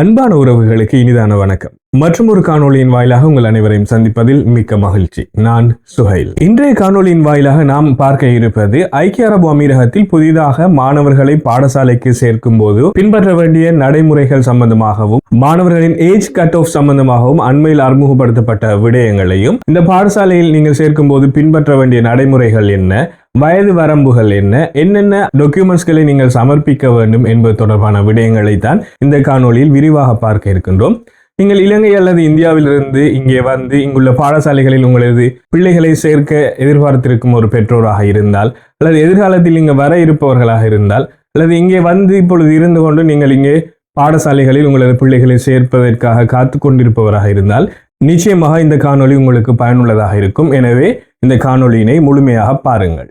அன்பான உறவுகளுக்கு இனிதான வணக்கம். மற்றும் ஒரு காணொளியின் வாயிலாக உங்கள் அனைவரையும் சந்திப்பதில் மிக்க மகிழ்ச்சி. நான் சுஹைல். இன்றைய காணொளியின் வாயிலாக நாம் பார்க்க இருப்பது ஐக்கிய அரபு அமீரகத்தில் புதிதாக மாணவர்களை பாடசாலைக்கு சேர்க்கும் போது பின்பற்ற வேண்டிய நடைமுறைகள் சம்பந்தமாகவும் மாணவர்களின் ஏஜ் கட் ஆஃப் சம்பந்தமாகவும் அண்மையில் அறிமுகப்படுத்தப்பட்ட விடயங்களையும், இந்த பாடசாலையில் நீங்கள் சேர்க்கும் போது பின்பற்ற வேண்டிய நடைமுறைகள் என்ன, வயது வரம்புகள் என்னென்ன டாக்குமெண்ட்ஸ்களை நீங்கள் சமர்ப்பிக்க வேண்டும் என்பது தொடர்பான விடயங்களை தான் இந்த காணொளியில் விரிவாக பார்க்க இருக்கின்றோம். நீங்கள் இலங்கை அல்லது இந்தியாவிலிருந்து இங்கே வந்து இங்குள்ள பாடசாலைகளில் உங்களது பிள்ளைகளை சேர்க்க எதிர்பார்த்திருக்கும் ஒரு பெற்றோராக இருந்தால், அல்லது எதிர்காலத்தில் இங்கே வர இருப்பவர்களாக இருந்தால், அல்லது இங்கே வந்து இப்பொழுது இருந்து கொண்டு நீங்கள் இங்கே பாடசாலைகளில் உங்களது பிள்ளைகளை சேர்ப்பதற்காக காத்து கொண்டிருப்பவராக இருந்தால் நிச்சயமாக இந்த காணொளி உங்களுக்கு பயனுள்ளதாக இருக்கும். எனவே இந்த காணொளியினை முழுமையாக பாருங்கள்.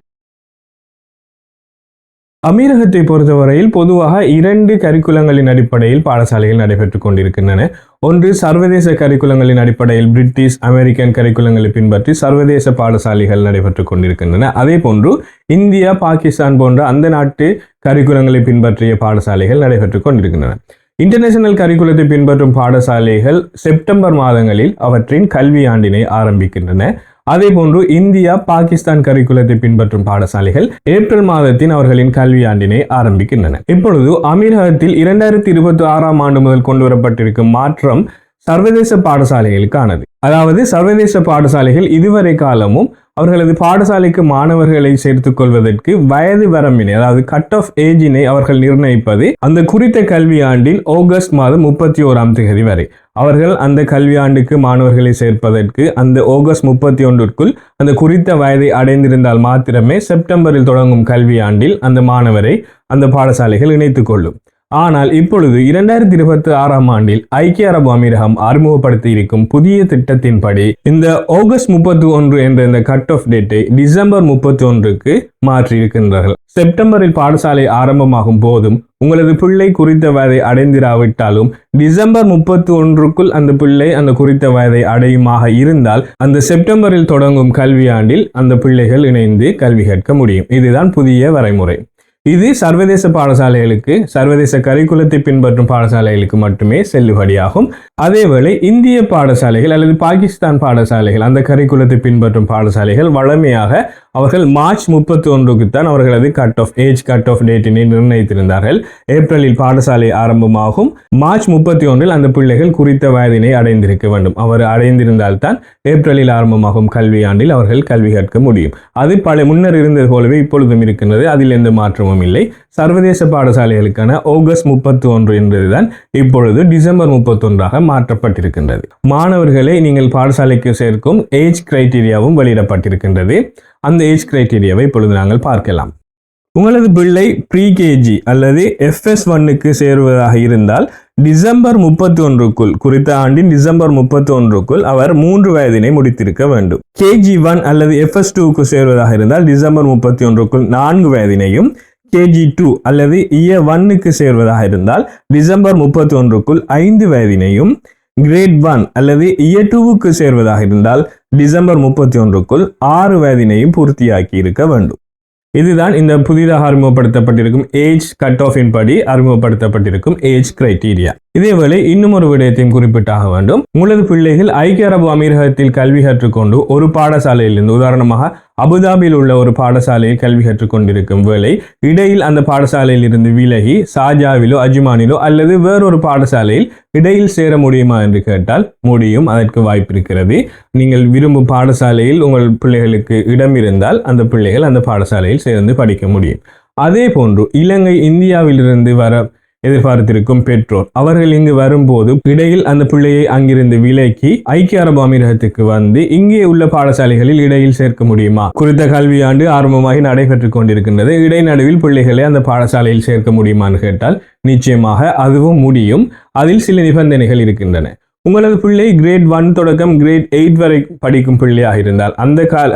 அமீரகத்தை பொறுத்தவரையில் பொதுவாக 2 கரிக்குலங்களின் அடிப்படையில் பாடசாலைகள் நடைபெற்றுக் கொண்டிருக்கின்றன. ஒன்று சர்வதேச கரிக்குலங்களின் அடிப்படையில் பிரிட்டிஷ் அமெரிக்கன் கரிக்குலங்களை பின்பற்றி சர்வதேச பாடசாலைகள் நடைபெற்றுக் கொண்டிருக்கின்றன. அதே போன்று இந்தியா, பாகிஸ்தான் போன்ற அந்த நாட்டு கரிக்குலங்களை பின்பற்றிய பாடசாலைகள் நடைபெற்றுக் கொண்டிருக்கின்றன. இன்டர்நேஷனல் கரிக்குலத்தை பின்பற்றும் பாடசாலைகள் செப்டம்பர் மாதங்களில் அவற்றின் கல்வி ஆண்டினை ஆரம்பிக்கின்றன. அதே போன்று இந்தியா, பாகிஸ்தான் கரிக்குலத்தை பின்பற்றும் பாடசாலைகள் ஏப்ரல் மாதத்தின் அவர்களின் கல்வி ஆண்டினை ஆரம்பிக்கின்றன. இப்பொழுது அமீரகத்தில் 2026ஆம் ஆண்டு முதல் கொண்டு வரப்பட்டிருக்கும் மாற்றம் சர்வதேச பாடசாலைகளுக்கானது. அதாவது சர்வதேச பாடசாலைகள் இதுவரை காலமும் அவர்களது பாடசாலைக்கு மாணவர்களை சேர்த்துக் கொள்வதற்கு வயது வரம்பினை, அதாவது கட் ஆஃப் ஏஜினை அவர்கள் நிர்ணயிப்பது அந்த குறித்த கல்வி ஆண்டின் ஆகஸ்ட் மாதம் 31ஆம் தேதி வரை. அவர்கள் அந்த கல்வி ஆண்டுக்கு மாணவர்களை சேர்ப்பதற்கு அந்த ஆகஸ்ட் 31க்குள் அந்த குறித்த வயதை அடைந்திருந்தால் மாத்திரமே செப்டம்பரில் தொடங்கும் கல்வி ஆண்டில் அந்த மாணவரை அந்த பாடசாலைகள் இணைத்துக் கொள்ளும். ஆனால் இப்பொழுது 2026ஆம் ஆண்டில் ஐக்கிய அரபு அமீரகம் அறிமுகப்படுத்தி இருக்கும் புதிய திட்டத்தின்படி இந்த ஆகஸ்ட் 31 என்ற இந்த கட் ஆஃப் டேட்டை டிசம்பர் 31க்கு மாற்றியிருக்கின்றார்கள். செப்டம்பரில் பாடசாலை ஆரம்பமாகும் போதும் உங்களது பிள்ளை குறித்த வயதை அடைந்திராவிட்டாலும் டிசம்பர் 31க்குள் அந்த பிள்ளை அந்த குறித்த வயதை அடையுமாக இருந்தால் அந்த செப்டம்பரில் தொடங்கும் கல்வியாண்டில் அந்த பிள்ளைகள் இணைந்து கல்வி கற்க முடியும். இதுதான் புதிய வரைமுறை. இது சர்வதேச பாடசாலைகளுக்கு, சர்வதேச கரிக்குலத்தை பின்பற்றும் பாடசாலைகளுக்கு மட்டுமே செல்லுபடியாகும். அதேவேளை இந்திய பாடசாலைகள் அல்லது பாகிஸ்தான் பாடசாலைகள், அந்த கரிக்குலத்தை பின்பற்றும் பாடசாலைகள் வழமையாக அவர்கள் மார்ச் 31க்கு தான் அவர்களது ஏஜ் கட் ஆஃப் டேட்டினை நிர்ணயித்திருந்தார்கள். ஏப்ரலில் பாடசாலை ஆரம்பமாகும். மார்ச் 31ல் அந்த பிள்ளைகள் குறித்த வயதினை அடைந்திருக்க வேண்டும். அவர் அடைந்திருந்தால் தான் ஏப்ரலில் ஆரம்பமாகும் கல்வியாண்டில் அவர்கள் கல்வி கற்க முடியும். அது முன்னர் இருந்தது போலவே இப்பொழுதும் இருக்கின்றது. அதில் எந்த மாற்றமும் இல்லை. சர்வதேச பாடசாலைகளுக்கான ஆகஸ்ட் 31 என்பதுதான் இப்பொழுது டிசம்பர் 31ஆக மாற்றப்பட்டிருக்கின்றது. மாணவர்களை நீங்கள் பாடசாலைக்கு சேர்க்கும் ஏஜ் கிரைட்டீரியாவும் வெளியிடப்பட்டிருக்கின்றது. அந்த ஏஜ் கிரைட்டீரியாவை இப்பொழுது நாங்கள் பார்க்கலாம். உங்களது பிள்ளை ப்ரீகேஜி அல்லது FS1க்கு சேருவதாக இருந்தால் டிசம்பர் 31க்குள், குறித்த ஆண்டின் டிசம்பர் 31க்குள் அவர் 3 வயதினை முடித்திருக்க வேண்டும். KG1 அல்லது FS2க்கு சேருவதாக இருந்தால் டிசம்பர் 31க்குள் 4 வயதினையும், KG2 அல்லது இயர் 1க்கு சேர்வதாக இருந்தால் டிசம்பர் 31க்குள் 5 வயதினையும், கிரேட் 1 அல்லது இயர் 2க்கு சேர்வதாக இருந்தால் டிசம்பர் 31க்குள் 6 வயதினையும் பூர்த்தியாக்கி இருக்க வேண்டும். இதுதான் இந்த புதிதாக அறிமுகப்படுத்தப்பட்டிருக்கும் ஏஜ் கட் ஆஃபின் படி அறிமுகப்படுத்தப்பட்டிருக்கும் ஏஜ் கிரைட்டீரியா. இதேவேளை இன்னும் ஒரு விடயத்தையும் குறிப்பிட்டாக வேண்டும். உங்களது பிள்ளைகள் ஐக்கிய அரபு அமீரகத்தில் கல்வி கற்றுக்கொண்டு ஒரு பாடசாலையிலிருந்து, உதாரணமாக அபுதாபியில் உள்ள ஒரு பாடசாலையில் கல்வி கற்றுக்கொண்டிருக்கும் வேளை இடையில் அந்த பாடசாலையில் இருந்து விலகி ஷார்ஜாவிலோ அஜ்மானிலோ அல்லது வேறொரு பாடசாலையில் இடையில் சேர முடியுமா என்று கேட்டால் முடியும். அதற்கு வாய்ப்பு இருக்கிறது. நீங்கள் விரும்பும் பாடசாலையில் உங்கள் பிள்ளைகளுக்கு இடம் இருந்தால் அந்த பிள்ளைகள் அந்த பாடசாலையில் சேர்ந்து படிக்க முடியும். அதே போன்று இலங்கை, இந்தியாவிலிருந்து வர எதிர்பார்த்திருக்கும் பெற்றோர் அவர்கள் இங்கு வரும்போது இடையில் அந்த பிள்ளையை அங்கிருந்து விலக்கி ஐக்கிய அரபு அமீரகத்துக்கு வந்து இங்கே உள்ள பாடசாலைகளில் இடையில் சேர்க்க முடியுமா? குறித்த கல்வியாண்டு ஆரம்பமாகி நடைபெற்றுக் கொண்டிருக்கின்றது. இடைநடுவில் பிள்ளைகளை அந்த பாடசாலையில் சேர்க்க முடியுமான்னு கேட்டால் நிச்சயமாக அதுவும் முடியும். அதில் சில நிபந்தனைகள் இருக்கின்றன. உங்களது பிள்ளை கிரேட் 1 தொடக்கம் கிரேட் 8 வரை படிக்கும் பிள்ளையாக இருந்தால்,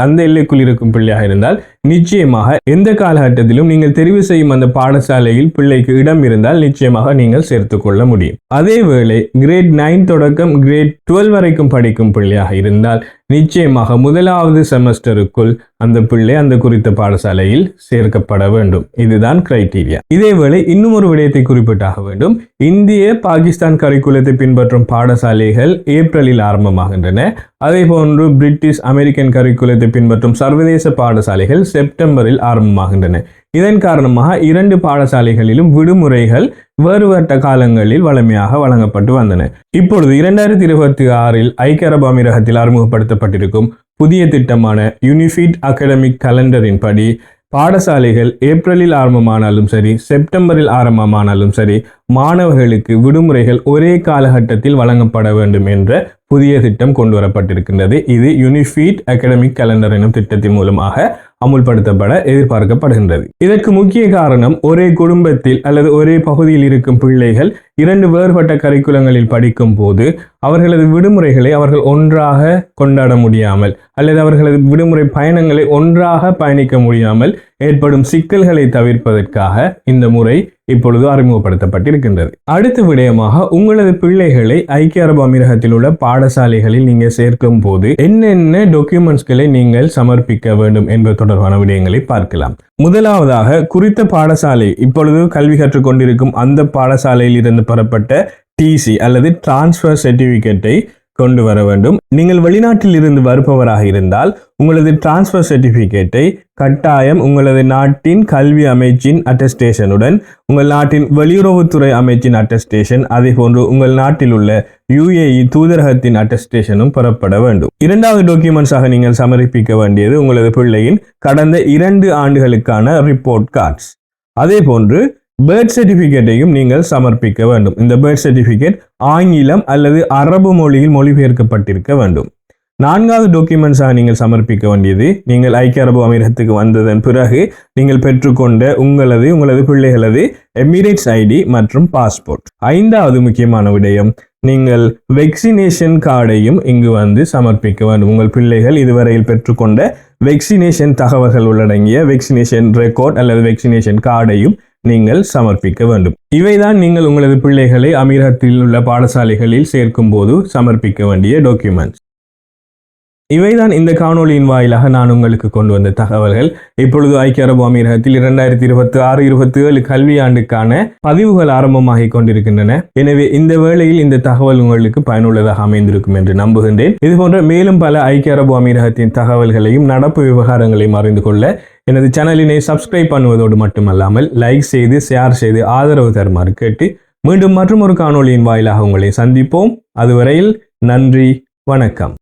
அந்த எல்லைக்குள் இருக்கும் பிள்ளையாக இருந்தால் நிச்சயமாக எந்த காலகட்டத்திலும் நீங்கள் தெரிவு செய்யும் அந்த பாடசாலையில் பிள்ளைக்கு இடம் இருந்தால் நிச்சயமாக நீங்கள் சேர்த்துக் கொள்ள முடியும். அதேவேளை கிரேட் 9 தொடக்கம் கிரேட் 12 வரைக்கும் படிக்கும் பிள்ளையாக இருந்தால் நிச்சயமாக முதலாவது செமஸ்டருக்குள் அந்த பிள்ளை அந்த குறித்த பாடசாலையில் சேர்க்கப்பட வேண்டும். இதுதான் கிரைட்டீரியா. இதேவேளை இன்னும் ஒரு விடயத்தை குறிப்பிட்டாக வேண்டும். இந்திய பாகிஸ்தான் கரிக்குலத்தை பின்பற்றும் பாடசாலைகள் ஏப்ரலில் ஆரம்பமாகின்றன. அதே போன்று பிரிட்டிஷ் அமெரிக்கன் கரிக்குலத்தை பின்பற்றும் சர்வதேச பாடசாலைகள் செப்டம்பரில் ஆரம்பமாகின்றன. இதன் காரணமாக 2 பாடசாலைகளிலும் விடுமுறைகள் வேறுபட்ட காலங்களில் வழமையாக வழங்கப்பட்டு வந்தன. இப்பொழுது 2026 ஐக்கிய அரபு அமீரகத்தில் அறிமுகப்படுத்தப்பட்டிருக்கும் புதிய திட்டமான யூனிஃபைட் அகாடமிக் கலண்டரின் படி பாடசாலைகள் ஏப்ரலில் ஆரம்பமானாலும் சரி, செப்டம்பரில் ஆரம்பமானாலும் சரி, மாணவர்களுக்கு விடுமுறைகள் ஒரே காலகட்டத்தில் வழங்கப்பட வேண்டும் என்ற புதிய திட்டம் கொண்டு வரப்பட்டிருக்கின்றது. இது யூனிஃபைட் அகாடமிக் கலண்டர் எனும் திட்டத்தின் மூலமாக அமுல்படுத்தப்பட எதிர்பார்க்கப்படுகின்றது. இதற்கு முக்கிய காரணம், ஒரே குடும்பத்தில் அல்லது ஒரே பகுதியில் இருக்கும் பிள்ளைகள் 2 வேறுபட்ட கரிக்குலங்களில் படிக்கும் போது அவர்களது விடுமுறைகளை அவர்கள் ஒன்றாக கொண்டாட முடியாமல் அல்லது அவர்களது விடுமுறை பயணங்களை ஒன்றாக பயணிக்க முடியாமல் ஏற்படும் சிக்கல்களை தவிர்ப்பதற்காக இந்த முறை இப்பொழுது அறிமுகப்படுத்தப்பட்டிருக்கின்றது. அடுத்த விடயமாக, உங்களது பிள்ளைகளை ஐக்கிய அரபு அமீரகத்தில் உள்ள பாடசாலைகளில் நீங்கள் சேர்க்கும் போது என்னென்ன டாக்குமெண்ட்ஸ்களை நீங்கள் சமர்ப்பிக்க வேண்டும் என்பது தொடர்பான விடயங்களை பார்க்கலாம். முதலாவதாக, குறித்த பாடசாலை இப்பொழுது கல்வி கற்றுக் கொண்டிருக்கும் அந்த பாடசாலையில் இருந்து பெறப்பட்ட டிசி அல்லது டிரான்ஸ்ஃபர் சர்டிபிகேட்டை கொண்டு வர வேண்டும். நீங்கள் வெளிநாட்டில் இருந்து வருபவராக இருந்தால் உங்களது டிரான்ஸ்ஃபர் சர்டிபிகேட்டை கட்டாயம் உங்களது நாட்டின் கல்வி அமைச்சின் அட்டஸ்டேஷனுடன், உங்கள் நாட்டின் வெளியுறவுத்துறை அமைச்சின் அட்டஸ்டேஷன், அதே போன்று உங்கள் நாட்டில் உள்ள UAE தூதரகத்தின் அட்டஸ்டேஷனும் பெறப்பட வேண்டும். இரண்டாவது டாக்குமெண்ட்ஸாக நீங்கள் சமர்ப்பிக்க வேண்டியது உங்களது பிள்ளையின் கடந்த 2 ஆண்டுகளுக்கான ரிப்போர்ட் கார்ட்ஸ். அதே போன்று பர்த் சர்டிபிகேட்டையும் நீங்கள் சமர்ப்பிக்க வேண்டும். இந்த பர்த் சர்டிபிகேட் ஆங்கிலம் அல்லது அரபு மொழியில் மொழிபெயர்க்கப்பட்டிருக்க வேண்டும். நான்காவது டாக்குமெண்ட்ஸாக நீங்கள் சமர்ப்பிக்க வேண்டியது, நீங்கள் ஐக்கிய அரபு அமீரகத்துக்கு வந்ததன் பிறகு நீங்கள் பெற்றுக்கொண்ட உங்களது பிள்ளைகளது எமிரேட்ஸ் ஐடி மற்றும் பாஸ்போர்ட். ஐந்தாவது முக்கியமான விடயம், நீங்கள் வெக்சினேஷன் கார்டையும் இங்கு வந்து சமர்ப்பிக்க வேண்டும். உங்கள் பிள்ளைகள் இதுவரையில் பெற்றுக்கொண்ட வெக்சினேஷன் தகவல்கள் உள்ளடங்கிய வெக்சினேஷன் ரெக்கார்ட் அல்லது வெக்சினேஷன் கார்டையும் நீங்கள் சமர்ப்பிக்க வேண்டும். இவைதான் நீங்கள் உங்களது பிள்ளைகளை அமீரகத்தில் உள்ள பாடசாலைகளில் சேர்க்கும் போது சமர்ப்பிக்க வேண்டிய டாக்குமெண்ட்ஸ். இவைதான் இந்த காணொலியின் வாயிலாக நான் உங்களுக்கு கொண்டு வந்த தகவல்கள். இப்பொழுது ஐக்கிய அரபு அமீரகத்தில் 2026-27 கல்வியாண்டுக்கான பதிவுகள் ஆரம்பமாகி கொண்டிருக்கின்றன. எனவே இந்த வேளையில் இந்த தகவல் உங்களுக்கு பயனுள்ளதாக அமைந்திருக்கும் என்று நம்புகின்றேன். இதுபோன்ற மேலும் பல ஐக்கிய அரபு அமீரகத்தின் தகவல்களையும் நடப்பு விவகாரங்களையும் அறிந்து கொள்ள எனது சேனலினை சப்ஸ்கிரைப் பண்ணுவதோடு மட்டுமல்லாமல் லைக் செய்து ஷேர் செய்து ஆதரவு தருமாறு கேட்டு மீண்டும் மற்றும் ஒரு காணொலியின் வாயிலாக உங்களை சந்திப்போம். அதுவரையில் நன்றி, வணக்கம்.